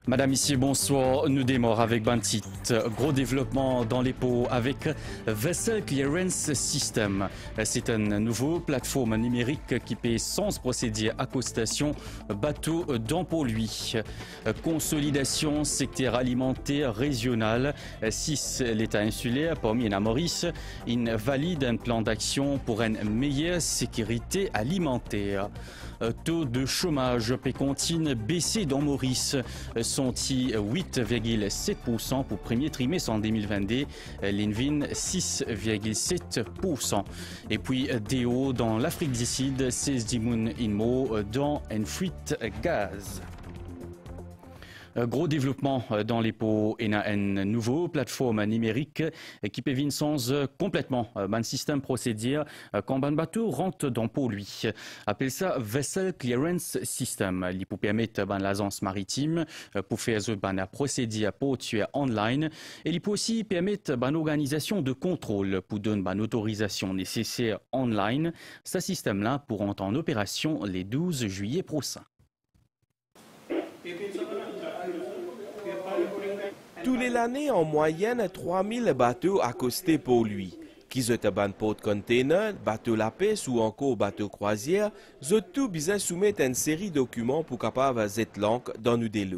Madame, ici, bonsoir. Nous démarrons avec un titre. Gros développement dans les pots avec Vessel Clearance System. C'est une nouvelle plateforme numérique qui peut sans procéder à accostation bateau dans pour lui. Consolidation secteur alimentaire régional. 6 l'État insulaire, parmi la Maurice, il valide un plan d'action pour une meilleure sécurité alimentaire. Taux de chômage peut continuer baisser dans Maurice. Sont-ils 8,7% pour premier trimestre en 2022, l'Invin 6,7%. Et puis des hauts dans l'Afrique du Sud, 16 dimoun inmo dans une fuite gaz. Gros développement dans les pots et une nouvelle plateforme numérique qui peut venir sans complètement un système procédure quand un bateau rentre dans pot lui. Appelle ça Vessel Clearance System. Il peut permettre l'agence maritime pour faire un procédure pour tuer online et il peut aussi permettre une organisation de contrôle pour donner une autorisation nécessaire online. Ce système-là pourra entrer en opération le 12 juillet prochain. Tous les années, en moyenne, 3000 bateaux accostés pour lui. Qu'ils aient un port de container, bateau la pêche ou encore bateau croisière, ils ont tout besoin soumettre une série de documents pour capable d'être langue dans nos délais.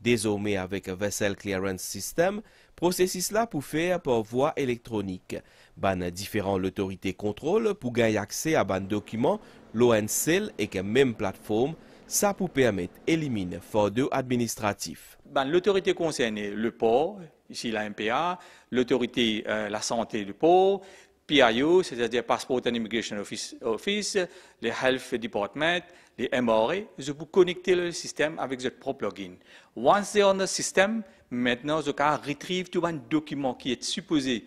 Désormais, avec Vessel Clearance System, processus là pour faire par voie électronique. Ban différentes autorités contrôle pour gagner accès à ban documents, l'ONCL et que même plateforme, ça pour permettre d'éliminer fardeau administratif. L'autorité concernée, le port, ici la MPA, l'autorité la santé du port, PIO, c'est-à-dire Passport and Immigration Office, les Health Department, les MRA, je peux connecter le système avec votre propre login. Once they are on the system, maintenant je peux retrieve tout un document qui est supposé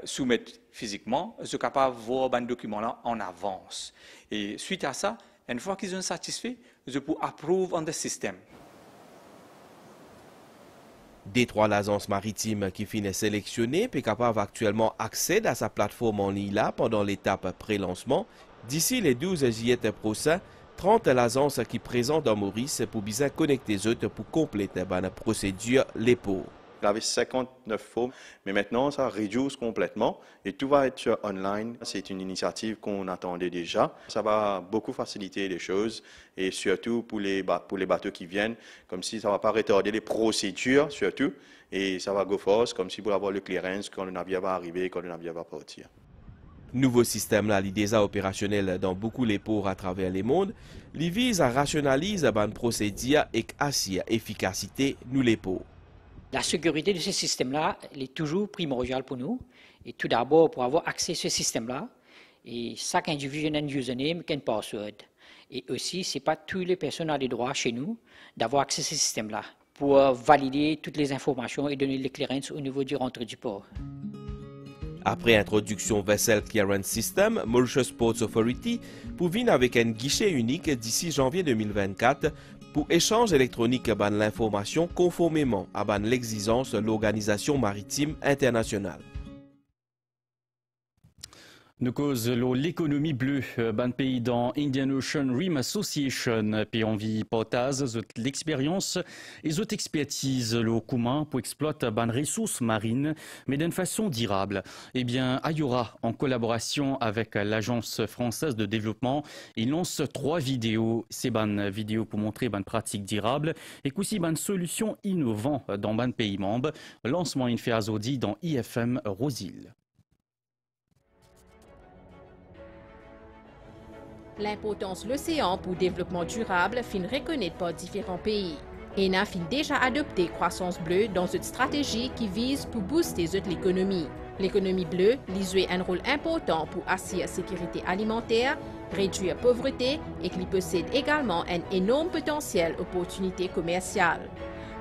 soumettre physiquement, je suis capable de voir un document là en avance. Et suite à ça, une fois qu'ils sont satisfaits, je peux approve on the system. Détroit l'agence maritime qui finit sélectionnée peut capable actuellement accéder à sa plateforme en ligne là pendant l'étape pré-lancement. D'ici les 12 juillet prochains, 30 l'agences qui présentent dans Maurice pour bien connecter les autres pour compléter la procédure les pots. Il avait 59 formes, mais maintenant ça réduit complètement et tout va être online. C'est une initiative qu'on attendait déjà. Ça va beaucoup faciliter les choses et surtout pour les bateaux qui viennent, comme si ça ne va pas retarder les procédures surtout et ça va go fast, comme si pour avoir le clearance quand le navire va arriver, quand le navire va partir. Nouveau système là, il est déjà opérationnel dans beaucoup les ports à travers le monde. Il vise à rationaliser la procédure et assurer efficacité nous les ports. La sécurité de ce système-là, elle est toujours primordiale pour nous. Et tout d'abord, pour avoir accès à ce système-là, et chaque individu a un username et un password. Et aussi, ce n'est pas toutes les personnes ont des droits chez nous d'avoir accès à ce système-là pour valider toutes les informations et donner les clearances au niveau du rentrée du port. Après introduction Vessel Clearance System, Mauritius Ports Authority pour venir avec un guichet unique d'ici janvier 2024 pour échange électronique de l'information conformément à l'exigence de l'Organisation maritime internationale. Nous cause l'économie bleue, ban pays dans Indian Ocean Rim Association, pays envie portage l'expérience et zot expertise le commun pour exploiter ban ressources marines, mais d'une façon durable. Eh bien, Ayora, en collaboration avec l'Agence française de développement, il lance 3 vidéos. C'est ban vidéo pour montrer ban pratique durable et aussi ban solution innovant dans ban pays membres. Lancement in fait azodi dans IFM Rosil. L'importance de l'océan pour le développement durable fin reconnaître par différents pays. ENA fin déjà adopté croissance bleue dans une stratégie qui vise pour booster l'économie. L'économie bleue joue un rôle important pour assurer la sécurité alimentaire, réduire la pauvreté et qui possède également un énorme potentiel d'opportunités commerciales.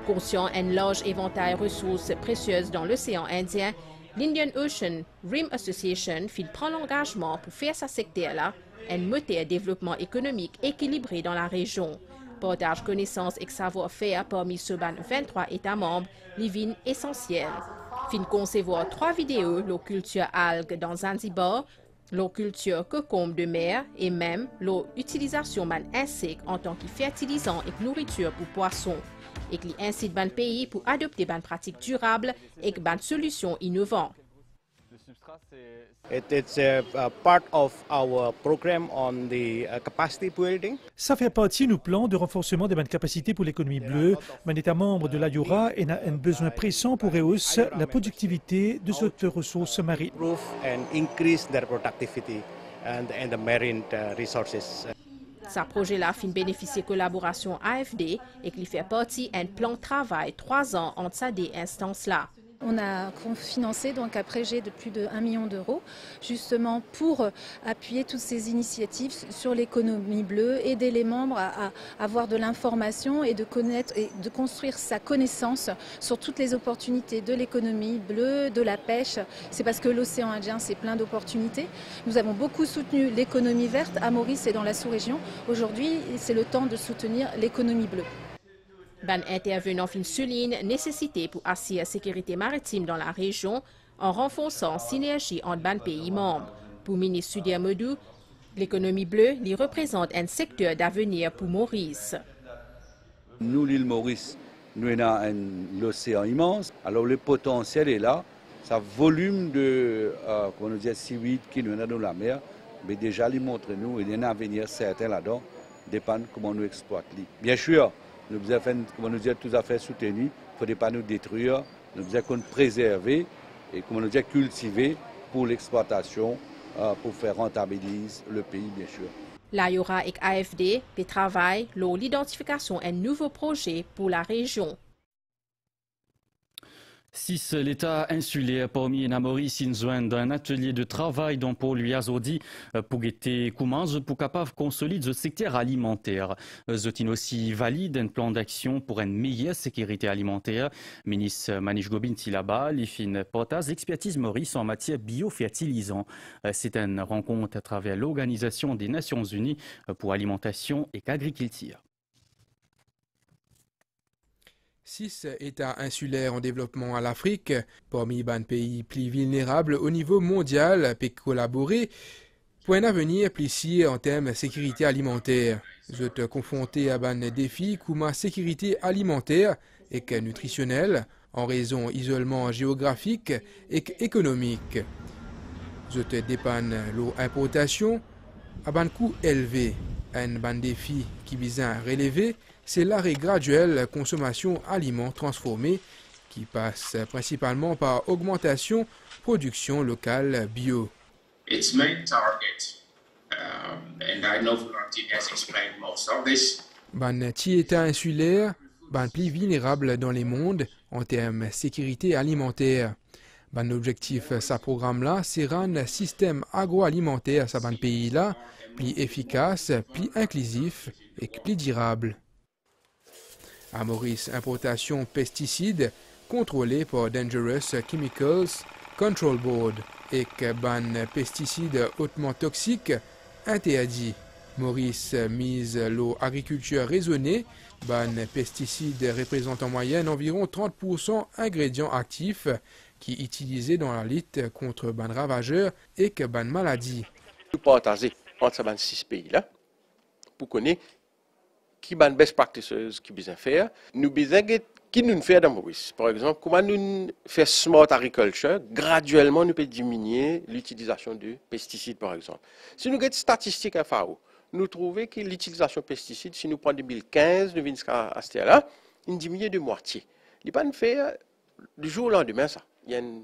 Conscient d'un large éventail de ressources précieuses dans l'océan Indien, l'Indian Ocean Rim Association prend l'engagement pour faire ce secteur-là un moteur de développement économique équilibré dans la région. Partage connaissances et savoir-faire parmi ceux 23 États membres, l'ivine essentiel. Fin concevoir 3 vidéos de culture algues dans Zanzibar, L'eau culture cocombe de mer et même l'eau utilisation d'insectes en tant que fertilisant et nourriture pour poissons. Et qui incite ban pays pour adopter ban pratiques durables et ban solutions innovantes. It's a part of our program on the capacity building. Ça fait partie de nos plans de renforcement des capacités pour l'économie bleue. Un État membre de l'AIORA a un besoin pressant pour rehausser la productivité de cette ressource marine. Improve and increase their productivity and the marine resources. Ce projet-là fin bénéficier collaboration AFD et qui fait partie d'un plan de travail 3 ans entre ces deux instances-là. On a financé donc un projet de plus de 1 million d'euros justement pour appuyer toutes ces initiatives sur l'économie bleue, aider les membres à avoir de l'information et de connaître et de construire sa connaissance sur toutes les opportunités de l'économie bleue, de la pêche. C'est parce que l'océan Indien c'est plein d'opportunités. Nous avons beaucoup soutenu l'économie verte à Maurice et dans la sous-région. Aujourd'hui, c'est le temps de soutenir l'économie bleue. Ban intervenant fin souligne nécessité pour assurer la sécurité maritime dans la région en renforçant la synergie entre ban pays membres. Pour le ministre Sudia Modou, l'économie bleue lui représente un secteur d'avenir pour Maurice. Nous, l'île Maurice, nous avons l'océan immense, alors le potentiel est là. Ça volume de seaweed qui nous a dans la mer, mais déjà, il montre nous, il y a un avenir certain là-dedans, dépend comment nous exploitons. Bien sûr, nous devons faire, comment nous dire, tout à fait soutenu. Il ne faudrait pas nous détruire. Nous devons préserver et comment nous dire, cultiver pour l'exploitation, pour faire rentabiliser le pays, bien sûr. L'AIORA et AFD travaillent sur l'identification d'un nouveau projet pour la région. 6 l'État insulaire parmi les Maurice besoin d'un atelier de travail dont Paul lui a dit pour guetter comment pour capable consolider le secteur alimentaire. Zotin aussi valide un plan d'action pour une meilleure sécurité alimentaire. Ministre Manish Gobinti là-bas, les fin portage expertise Maurice en matière biofertilisant. C'est une rencontre à travers l'Organisation des Nations Unies pour alimentation et agriculture. 6 États insulaires en développement à l'Afrique, parmi les pays plus vulnérables au niveau mondial, peuvent collaborer pour un avenir plus sûr en termes de sécurité alimentaire. Vous êtes confrontés à un défi comme la sécurité alimentaire et nutritionnelle en raison d'isolement géographique et économique. Vous êtes dépendent de l'importation à un coût élevé. Un défi qui vise à relever, c'est l'arrêt graduel de la consommation aliments transformés qui passe principalement par augmentation production locale bio. Its main target, and I know Florentine has explained most of this. État insulaire, plus vulnérable dans le monde en termes de sécurité alimentaire. L'objectif de ce programme-là, c'est rendre le système agroalimentaire de ce pays-là plus efficace, plus inclusif et plus durable. À Maurice, importation pesticides contrôlée par Dangerous Chemicals Control Board et pesticides hautement toxiques interdits. Maurice mise l'agriculture raisonnée, pesticides représentent en moyenne environ 30% ingrédients actifs qui sont utilisés dans la lutte contre les ravageurs et maladies. Nous partageons entre ces 6 pays-là pour connaître qui sont les best practices qui besoin faire. Nous besoin qui nous fait dans Maurice. Par exemple, comment nous faire smart agriculture, graduellement nous peut diminuer l'utilisation de pesticides par exemple. Si nous avons des statistiques à FAO, nous trouvons que l'utilisation de pesticides, si nous prenons 2015, nous venons à ce là, il diminue de moitié. Il ne pas faire du jour au lendemain ça. Il y a un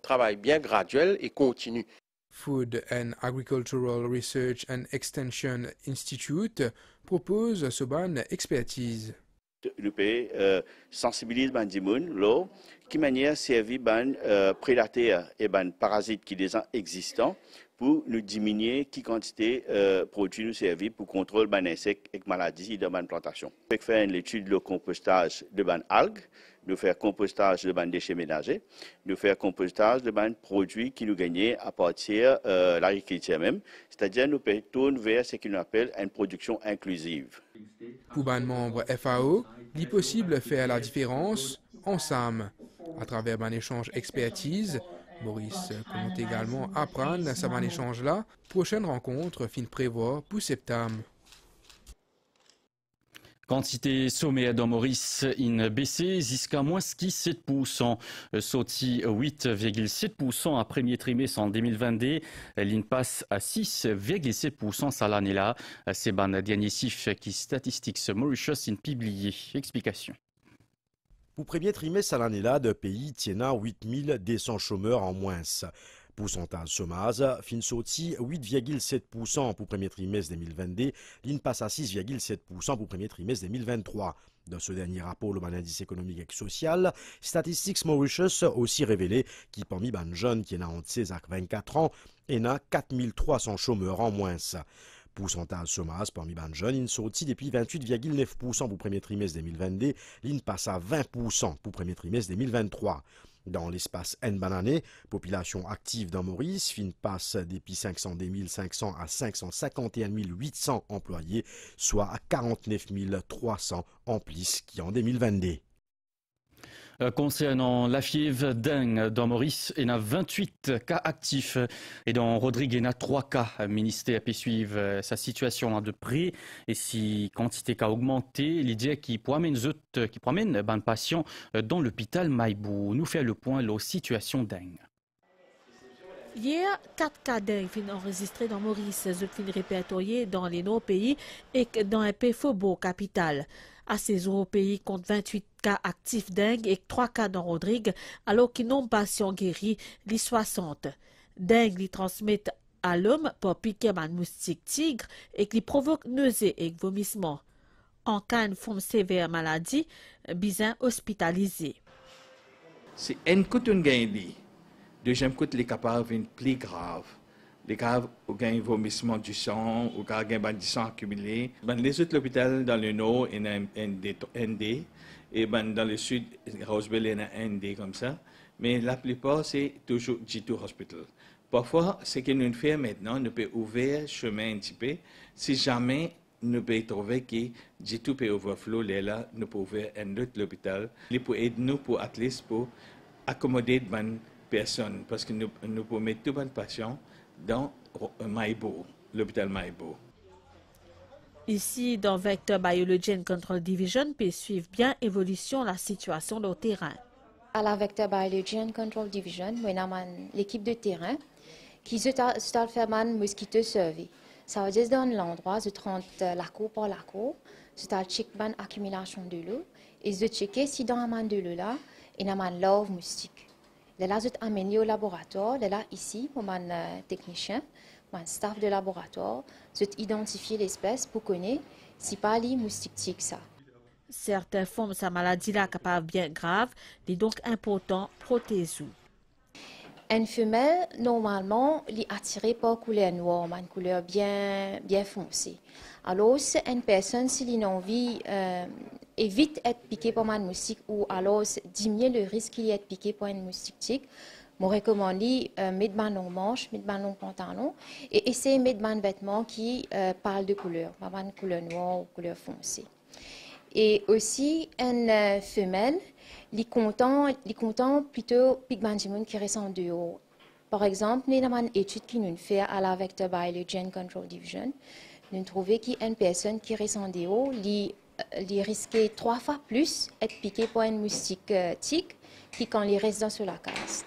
travail bien graduel et continu. Food and Agricultural Research and Extension Institute propose ce ban expertise. Le pays sensibilise les gens qui manière servir les prédateurs et les parasites qui sont existants pour nous diminuer la quantité de produits nous servir pour contrôler les insectes et les maladies dans la plantation. Nous faisons une étude de compostage de les algues, nous faisons compostage de les déchets ménagers, nous faisons compostage de les produits qui nous gagnent à partir de l'agriculture même, c'est-à-dire nous tournons vers ce qu'on appelle une production inclusive. Pour les membres FAO, il est possible de faire la différence ensemble, à travers un échange expertise, Maurice compte également apprendre à cet échange-là. Prochaine rencontre fin prévoit pour septembre. Quantité sommaire dans Maurice in baissé jusqu'à moins 7%, sorti 8,7% à premier trimestre en 2022, l'in passe à 6,7% ça l'année-là. C'est ban dernier chiffre qui Statistics Mauritius in publié. Explication. Pour premier trimestre à l'année-là, le pays tient à 8200 chômeurs en moins. Pourcentage chômage, fin sorti 8,7% pour premier trimestre 2022, l'IN passe à 6,7% pour premier trimestre 2023. Dans ce dernier rapport, le indice économique et social, Statistics Mauritius a aussi révélé qu'il parmi les jeunes qui ont entre 16 et 24 ans, il y a 4300 chômeurs en moins. Pourcentage chômage parmi les jeunes, il sorti depuis 28,9% pour premier trimestre 2022, l'IN passe à 20% pour premier trimestre 2023. Dans l'espace N année, population active dans Maurice, fin passe depuis 502 500 à 551 800 employés, soit à 49 300 en plus qu'en 2022. Concernant la fièvre dingue dans Maurice, il y a 28 cas actifs et dans Rodrigue, il y a 3 cas. Le ministère peut suivre sa situation de près et si quantité cas augmentée, l'idée qui promène un patient dans l'hôpital Maïbou. Nous fait le point de la situation dingue. Hier, 4 cas dengue sont enregistrés dans Maurice, ils sont répertoriés dans les autres pays et dans un Péfobo capital. À ces autres pays compte 28 cas actifs dengue et 3 cas dans Rodrigue, alors qu'ils n'ont pas patient guéri, les 60. Dengue les transmettent à l'homme pour piquer un moustique tigre et qui provoque nausées et vomissements. En cas de forme sévère maladie, besoin hospitalisé. C'est un coup de gain. Deuxième coup, les capables viennent plus grave. Les cas où il y a un vomissement du sang, ou il y a du sang accumulé. Les autres hôpitaux dans le nord, il y a un ND, et dans le sud, Roseville, il y a un ND comme ça. Mais la plupart, c'est toujours G2 Hospital. Parfois, ce que nous faisons maintenant, nous pouvons ouvrir le chemin un petit peu. Si jamais nous pouvons trouver que G2 peut overflow, là, nous pouvons ouvrir un autre hôpital. Il peut aider nous pour accommoder les personnes, parce que nous pouvons mettre tous les patients dans Maïbo, l'hôpital Maïbo. Ici, dans Vector Biology and Control Division, peut suivre bien l'évolution de la situation au terrain. À la Vector Biology and Control Division, nous avons l'équipe de terrain qui se fait un mosquito survey. Ça veut dire dans l'endroit, je trente la cour par la cour, je check l'accumulation de l'eau et je checker si dans la main de l'eau là, il y a un larve moustique. Là, je amène au laboratoire, là, ici, pour mon technicien, mon staff de laboratoire, je identifie l'espèce pour connaître si pas les moustiques tiques ça. Certaines formes de sa maladie-là, capable bien grave, il est donc important de protéger. Une femelle, normalement, elle est attirée par la couleur noire, une couleur bien foncée. Alors, si une personne, s'il a envie, évite d'être piqué par un moustique ou alors diminuer le risque qu'il y ait piqué par une moustique tique, je recommande de mettre un long manche, mettre un long pantalon et essayer de mettre un vêtement qui parle de couleur, pas une couleur noire ou couleur foncée. Et aussi, une femelle, les comptants plutôt pigmentimon qui reste en dehors. Par exemple, nous avons une étude qui nous fait à la Vector Biology and Control Division. Nous trouvons qu'une personne qui reste en dehors, il risque 3 fois plus d'être piqué par une moustique tique qui quand il reste dans la case.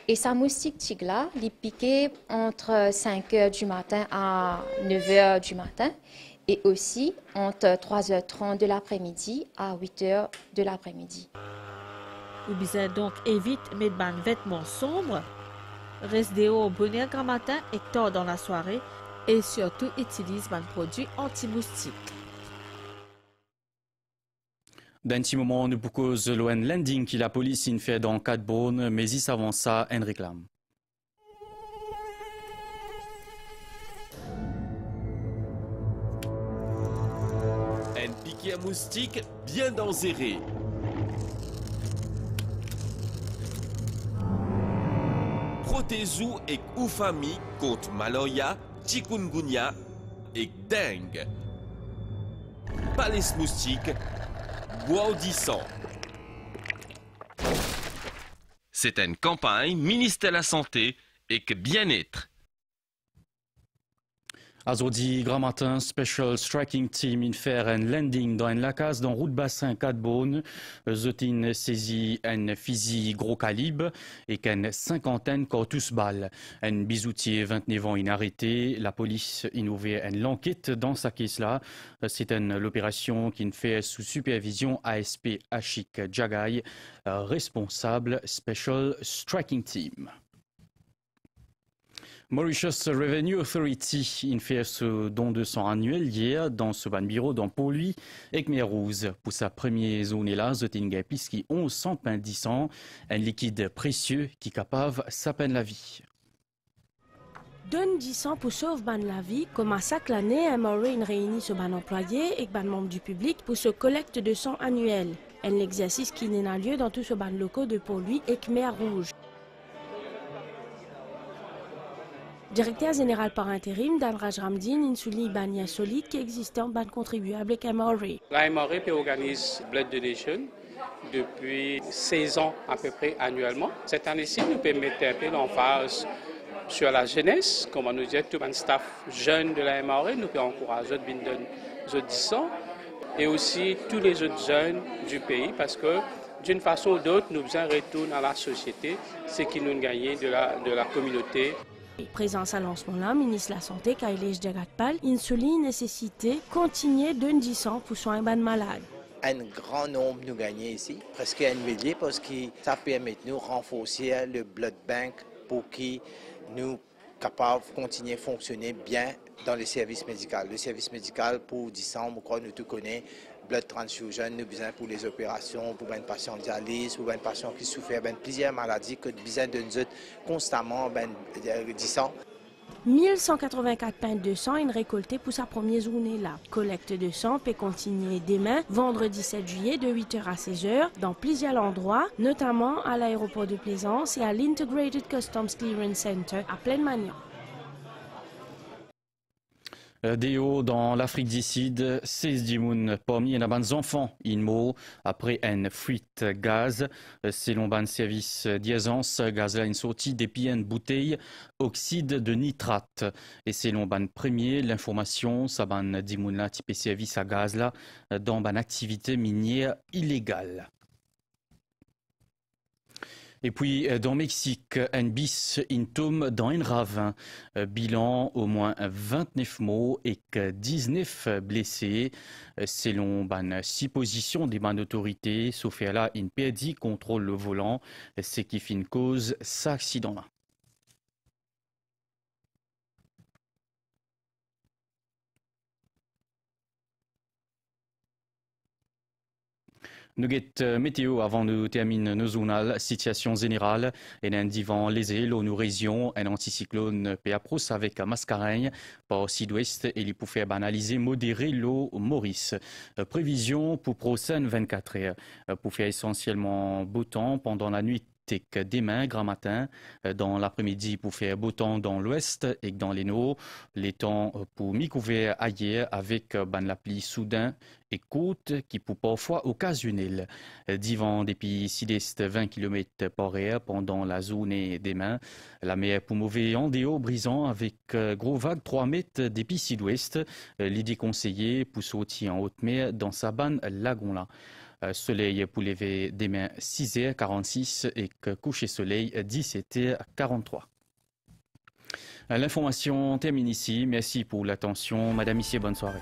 Et sa moustique tique là, il est piqué entre 5 h du matin à 9 h du matin. Et aussi entre 3h30 de l'après-midi à 8h de l'après-midi. Vous devez donc éviter de mettre un vêtement sombre, rester au bonheur grand matin et tard dans la soirée et surtout utilise un produit anti-moustique. D'un petit moment, nous proposons le landing que la police fait dans 4 bonnes, mais il avant ça, une réclame. Un piqué à moustique bien dangereux. Protégez-vous et ou famille contre malaria, chikungunya et dengue. Pas les moustiques, bois au 10 ans. c'est une campagne ministère de la Santé et que bien-être. Azodi, grand matin, Special Striking Team in faire un landing dans une lacase dans route bassin 4 bonnes. Zotin saisit un fusil gros calibre et qu'une cinquantaine cartouches balles. Un bisoutier 29 ans inarrêté. La police innovait une enquête dans sa caisse là. C'est l'opération qui fait sous supervision ASP Ashik Jagai, responsable Special Striking Team. Mauritius Revenue Authority in fait ce don de sang annuel hier dans ce ban bureau dans Pau-Lui et Khmer-Rouge. Pour sa première zone là, Zotinga Piski 11 pain 10 ans, un liquide précieux qui capable sa peine la vie. Donne 10 ans pour sauver ban la vie, comme à chaque année, un Maureen réunit ce ban employé et ban membre du public pour ce collecte de sang annuel. Un exercice qui n'a lieu dans tous ce ban locaux de Pau-Lui et Khmer-Rouge. Directeur général par intérim, Dan Rajramdin, insouli bania solide qui existait en ban contribuable avec MRA. La MRA organise Blood Donation depuis 16 ans à peu près annuellement. Cette année-ci, nous peut mettre un peu l'emphase sur la jeunesse, comme on nous dit, tout le staff jeune de la MRA, nous peut encourager les 10 ans et aussi tous les autres jeunes du pays parce que d'une façon ou d'autre, nous faisons un retour dans la société, ce qui nous gagne de la communauté. Présence à lancement-là, ministre de la Santé, Kailesh Jagatpal, insuline nécessité continuer de 10 ans pour soigner ban malade. Un grand nombre nous gagnons ici, presque un millier, parce que ça permet de nous renforcer le blood bank pour que nous capables de continuer à fonctionner bien dans les services médicaux. Le service médical pour 10 ans, nous tout connaissons. Blood transfusion, nous besoin pour les opérations, pour un patient en dialyse, pour un patient qui souffre de plusieurs maladies que nous besoin de nous constamment 10 ans. 1184 pains de sang est récolté pour sa première journée là. Collecte de sang peut continuer demain, vendredi 7 juillet de 8h à 16h dans plusieurs endroits, notamment à l'aéroport de Plaisance et à l'Integrated Customs Clearance Center à Plaine-Magnan. Déo dans l'Afrique du Sud, 16 dimoun parmi les enfants inmo après une fuite gaz. Selon ban service d'aisance, gaz là une sortie depuis une bouteille oxyde de nitrate. Et selon ban premier, l'information, ça ban dimoun là type service à gaz là dans ban activité minière illégale. Et puis, dans le Mexique, un bis tombe dans un ravin. Bilan, au moins 29 morts et 19 blessés. Selon ban supposition des ban autorités, sauf là, une perdit contrôle le volant, ce qui fait une cause cet accident-là. Nous guettons météo avant de terminer nos journal. Situation générale. Et un divan lésé, l'eau nous région, un anticyclone Péapros avec Mascareigne par sud-ouest et il pouvait analyser modéré l'eau Maurice. Prévision pour prochaine 24 heures. Pour faire essentiellement beau temps pendant la nuit. Demain, grand matin, dans l'après-midi pour faire beau temps dans l'ouest et dans les nord, les temps pour mi-couvert ailleurs avec la pluie soudain et côte qui peut parfois occasionner. Divan depuis sud-est 20 km par heure pendant la journée demain. La mer pour mauvais en déo brisant avec gros vague 3 mètres depuis sud-ouest. L'idée conseillée pour sortir en haute mer dans sa banne lagon là. Soleil pour lever demain 6h46 et coucher soleil 17h43. L'information termine ici. Merci pour l'attention. Madame, Messieurs, bonne soirée.